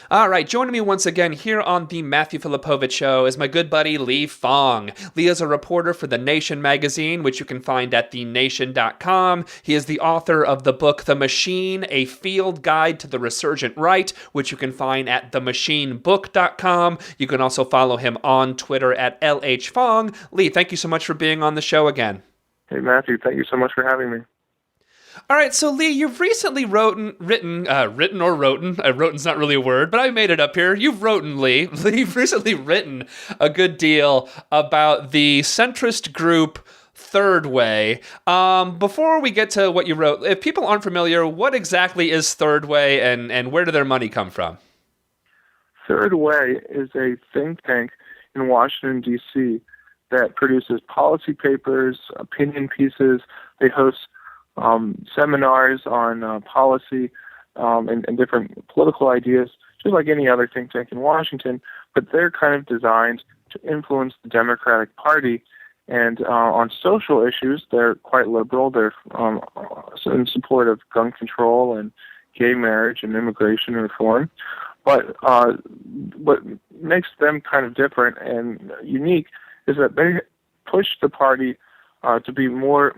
All right, joining me once again here on the Matthew Filipovich Show is my good buddy Lee Fang. Lee is a reporter for The Nation magazine, which you can find at thenation.com. He is the author of the book The Machine, A Field Guide to the Resurgent Right, which you can find at themachinebook.com. You can also follow him on Twitter at LHFang. Lee, thank you so much for being on the show again. Hey, Matthew, thank you so much for having me. All right, so Lee, you've recently writen's not really a word, but I made it up here. You've written, Lee. You've recently written a good deal about the centrist group Third Way. Before we get to what you wrote, if people aren't familiar, what exactly is Third Way and where do their money come from? Third Way is a think tank in Washington, D.C. that produces policy papers, opinion pieces. They host seminars on policy and different political ideas, just like any other think tank in Washington, but they're kind of designed to influence the Democratic Party. And on social issues, they're quite liberal. They're in support of gun control and gay marriage and immigration reform. But what makes them kind of different and unique is that they push the party to be more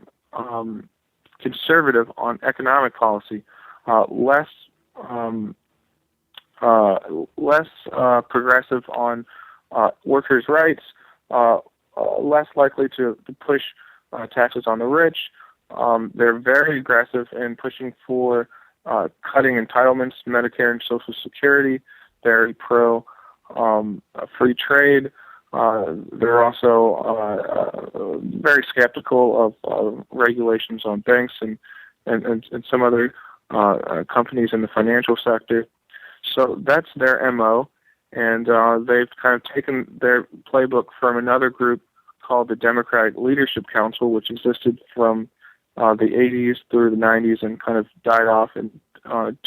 conservative on economic policy, less progressive on workers' rights, less likely to push taxes on the rich. They're very aggressive in pushing for cutting entitlements, Medicare and Social Security. Very pro free trade. They're also very skeptical of regulations on banks and some other companies in the financial sector. So that's their MO, and they've kind of taken their playbook from another group called the Democratic Leadership Council, which existed from the 80s through the 90s and kind of died off in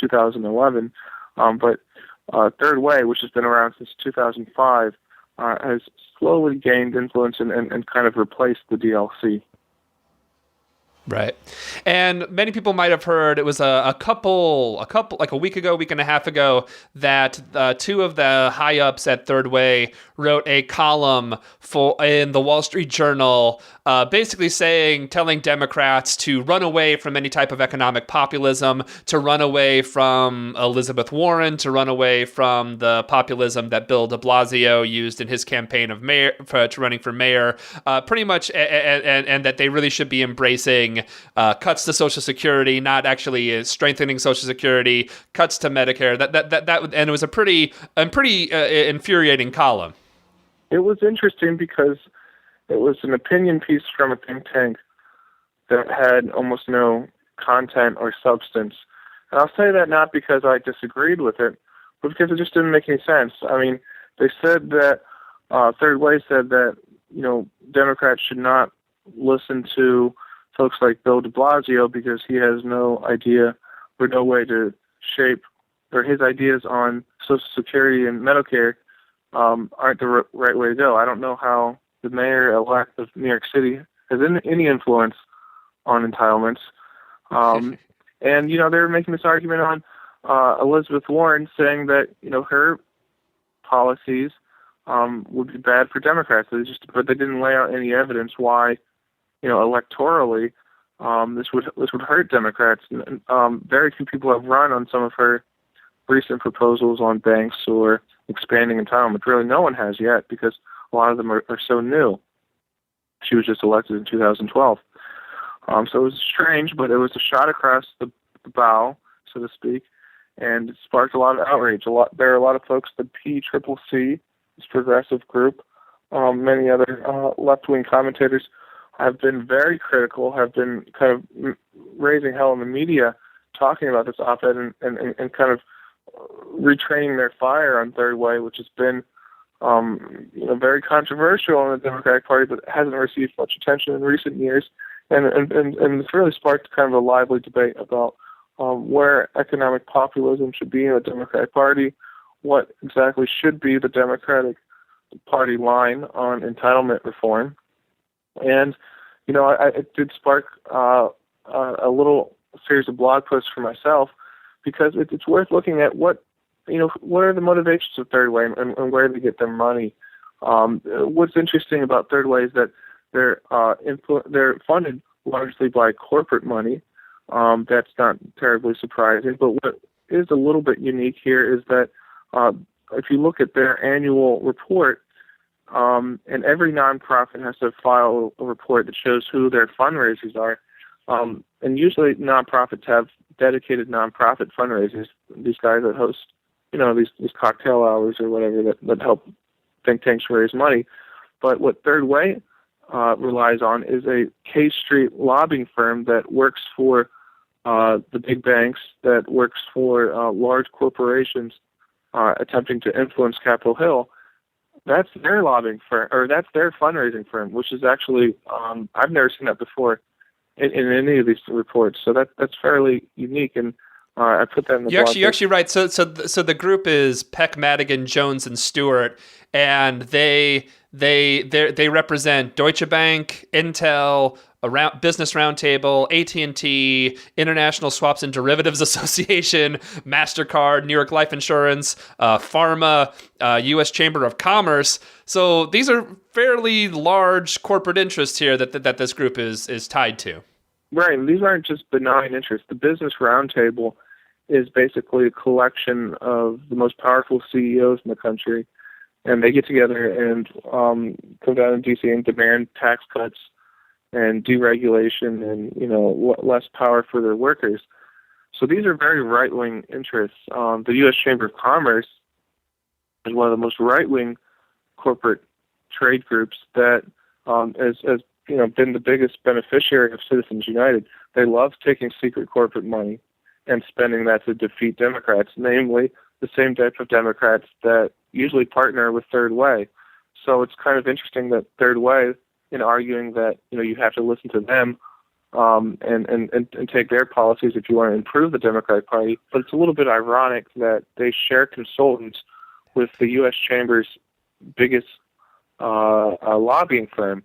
2011. But Third Way, which has been around since 2005, has slowly gained influence and kind of replaced the DLC. Right. And many people might have heard it was a couple, like a week ago, week and a half ago, that two of the high ups at Third Way wrote a column in the Wall Street Journal, basically telling Democrats to run away from any type of economic populism, to run away from Elizabeth Warren, to run away from the populism that Bill de Blasio used in his campaign of running for mayor, pretty much, and that they really should be embracing cuts to Social Security, not actually strengthening Social Security, cuts to Medicare. And it was a pretty infuriating column. It was interesting because it was an opinion piece from a think tank that had almost no content or substance. And I'll say that not because I disagreed with it, but because it just didn't make any sense. I mean, they said that Third Way said that Democrats should not listen to folks like Bill de Blasio because he has no idea or no way to shape, or his ideas on Social Security and Medicare aren't the right way to go. I don't know how the mayor-elect of New York City has any influence on entitlements. And, they were making this argument on Elizabeth Warren, saying that, her policies would be bad for Democrats. But they didn't lay out any evidence why, electorally, this would hurt Democrats. Very few people have run on some of her recent proposals on banks or expanding entitlement. Really, no one has yet because a lot of them are so new. She was just elected in 2012. So it was strange, but it was a shot across the bow, so to speak, and it sparked a lot of outrage. There are a lot of folks, the PCCC, this progressive group, many other left-wing commentators have been very critical, have been kind of raising hell in the media, talking about this op-ed and kind of retraining their fire on Third Way, which has been very controversial in the Democratic Party, but hasn't received much attention in recent years. And it's really sparked kind of a lively debate about where economic populism should be in the Democratic Party, what exactly should be the Democratic Party line on entitlement reform. And, it did spark a little series of blog posts for myself because it's worth looking at what what are the motivations of Third Way and where do they get their money? What's interesting about Third Way is that they're funded largely by corporate money. That's not terribly surprising. But what is a little bit unique here is that if you look at their annual report, and every nonprofit has to file a report that shows who their fundraisers are. And usually nonprofits have dedicated nonprofit fundraisers. These guys that host, these cocktail hours or whatever that help think tanks raise money. But what Third Way relies on is a K Street lobbying firm that works for the big banks, that works for large corporations attempting to influence Capitol Hill. That's their lobbying firm, or that's their fundraising firm, which is actually I've never seen that before in any of these reports. So that's fairly unique, and I put that in the blog. You're actually right. So the group is Peck, Madigan, Jones, and Stewart, and they represent Deutsche Bank, Intel, Business Roundtable, AT&T, International Swaps and Derivatives Association, MasterCard, New York Life Insurance, Pharma, U.S. Chamber of Commerce. So these are fairly large corporate interests here that this group is tied to. Right, and these aren't just benign interests. The Business Roundtable is basically a collection of the most powerful CEOs in the country, and they get together and come down to D.C. and demand tax cuts and deregulation and less power for their workers. So these are very right-wing interests. The U.S. Chamber of Commerce is one of the most right-wing corporate trade groups that has been the biggest beneficiary of Citizens United. They love taking secret corporate money and spending that to defeat Democrats, namely the same type of Democrats that usually partner with Third Way. So it's kind of interesting that Third Way, in arguing that you have to listen to them and take their policies if you want to improve the Democratic Party. But it's a little bit ironic that they share consultants with the U.S. Chamber's biggest lobbying firm.